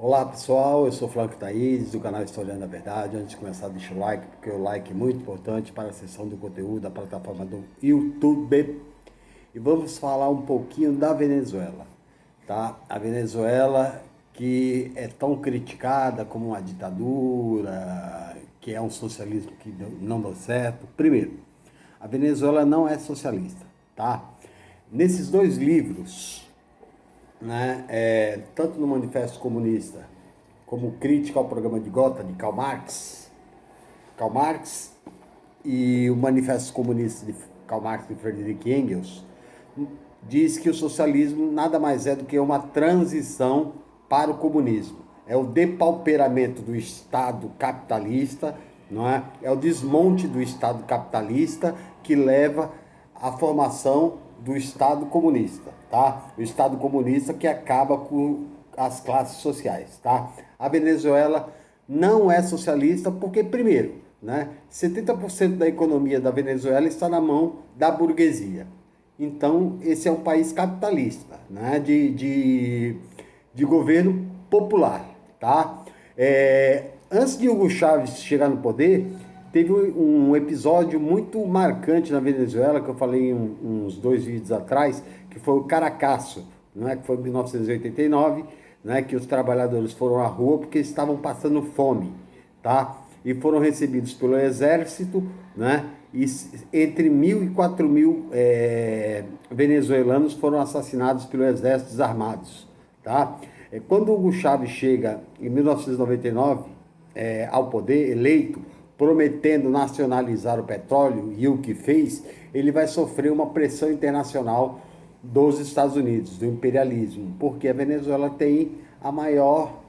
Olá pessoal, eu sou Franco Thaís do canal Historiando a Verdade. Antes de começar, deixa o like, porque o like é muito importante para a seção do conteúdo da plataforma do YouTube. E vamos falar um pouquinho da Venezuela, tá? A Venezuela que é tão criticada como uma ditadura, que é um socialismo que não deu certo. Primeiro, a Venezuela não é socialista, tá? Nesses dois livros, né, tanto no Manifesto Comunista como crítica ao programa de Gotha de Karl Marx e o Manifesto Comunista de Karl Marx e Friedrich Engels, diz que o socialismo nada mais é do que uma transição para o comunismo. É o depauperamento do Estado capitalista, não é? É o desmonte do Estado capitalista que leva à formação do Estado comunista, tá? O Estado comunista que acaba com as classes sociais, tá? A Venezuela não é socialista porque, primeiro, né, 70% da economia da Venezuela está na mão da burguesia. Então, esse é um país capitalista, né, de governo popular, tá? Antes de Hugo Chávez chegar no poder, teve um episódio muito marcante na Venezuela, que eu falei uns dois vídeos atrás, que foi o Caracaço, né, que foi em 1989, né, que os trabalhadores foram à rua porque estavam passando fome, tá? E foram recebidos pelo exército, né? E entre 1.000 e 4.000 venezuelanos foram assassinados pelo exército desarmados, tá? Quando Hugo Chávez chega em 1999 ao poder, eleito, prometendo nacionalizar o petróleo, e o que fez, ele vai sofrer uma pressão internacional dos Estados Unidos, do imperialismo, porque a Venezuela tem a maior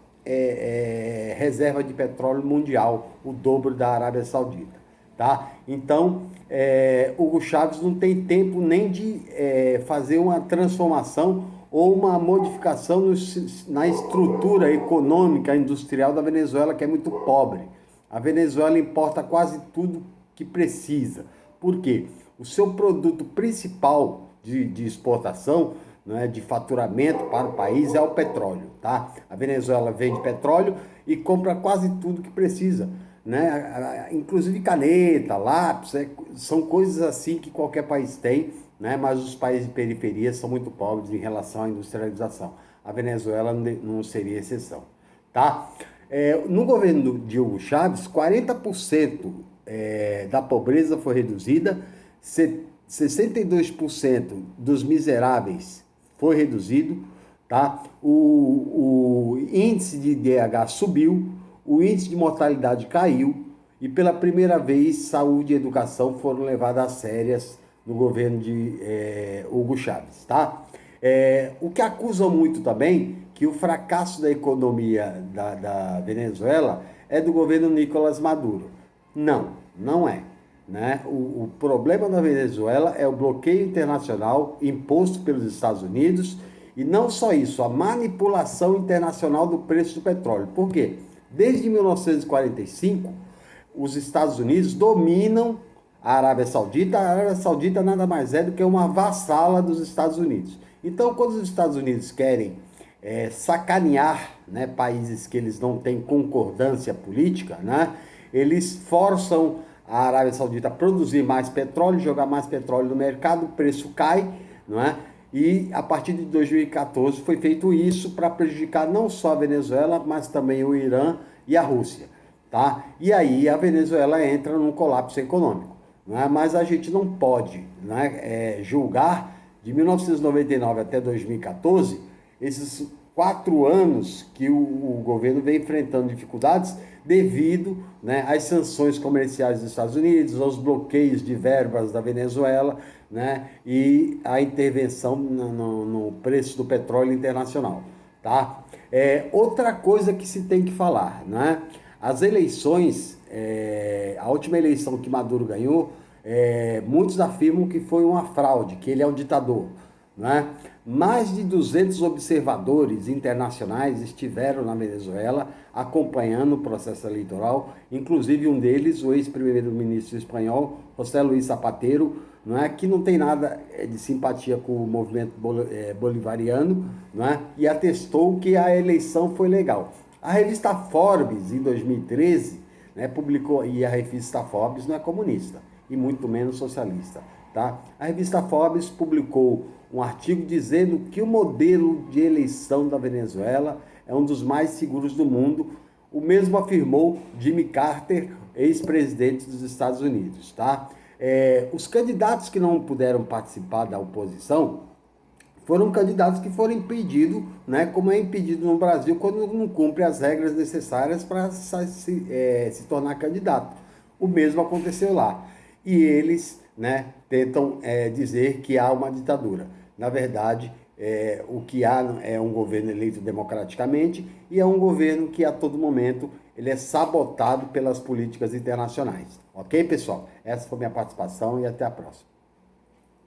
reserva de petróleo mundial, o dobro da Arábia Saudita. Tá? Então, Hugo Chávez não tem tempo nem de fazer uma transformação ou uma modificação na estrutura econômica industrial da Venezuela, que é muito pobre. A Venezuela importa quase tudo que precisa. Por quê? O seu produto principal de exportação, né, de faturamento para o país é o petróleo, tá? A Venezuela vende petróleo e compra quase tudo que precisa, né? Inclusive caneta, lápis, são coisas assim que qualquer país tem, né? Mas os países de periferia são muito pobres em relação à industrialização. A Venezuela não seria exceção, tá? No governo de Hugo Chávez, 40% da pobreza foi reduzida, 62% dos miseráveis foi reduzido, tá? O índice de IDH subiu, o índice de mortalidade caiu e pela primeira vez saúde e educação foram levadas a sérias no governo de Hugo Chávez, tá? O que acusam muito também, que o fracasso da economia da Venezuela é do governo Nicolás Maduro. Não, não é. Né? O problema da Venezuela é o bloqueio internacional imposto pelos Estados Unidos e não só isso, a manipulação internacional do preço do petróleo. Por quê? Desde 1945, os Estados Unidos dominam a Arábia Saudita. A Arábia Saudita nada mais é do que uma vassala dos Estados Unidos. Então, quando os Estados Unidos querem sacanear, né, países que eles não têm concordância política, né, eles forçam a Arábia Saudita a produzir mais petróleo, jogar mais petróleo no mercado, o preço cai, não é? E a partir de 2014 foi feito isso para prejudicar não só a Venezuela, mas também o Irã e a Rússia, tá? E aí a Venezuela entra num colapso econômico, não é? Mas a gente não pode, né, julgar de 1999 até 2014 esses 4 anos que o governo vem enfrentando dificuldades devido, né, às sanções comerciais dos Estados Unidos, aos bloqueios de verbas da Venezuela, né, e a intervenção no preço do petróleo internacional. Tá? Outra coisa que se tem que falar, né? As eleições, a última eleição que Maduro ganhou, muitos afirmam que foi uma fraude, que ele é um ditador. Né? Mais de 200 observadores internacionais estiveram na Venezuela acompanhando o processo eleitoral, inclusive um deles, o ex-primeiro-ministro espanhol, José Luis Zapatero, não é, que não tem nada de simpatia com o movimento bolivariano, não é, e atestou que a eleição foi legal. A revista Forbes, em 2013, né, publicou, e a revista Forbes não é comunista, e muito menos socialista, tá? A revista Forbes publicou um artigo dizendo que o modelo de eleição da Venezuela é um dos mais seguros do mundo. O mesmo afirmou Jimmy Carter, ex-presidente dos Estados Unidos, tá? Os candidatos que não puderam participar da oposição foram candidatos que foram impedidos, né, como é impedido no Brasil quando não cumpre as regras necessárias para se tornar candidato. O mesmo aconteceu lá. E eles, né, tentam dizer que há uma ditadura. Na verdade, o que há é um governo eleito democraticamente e é um governo que a todo momento ele é sabotado pelas políticas internacionais. Ok, pessoal? Essa foi minha participação e até a próxima.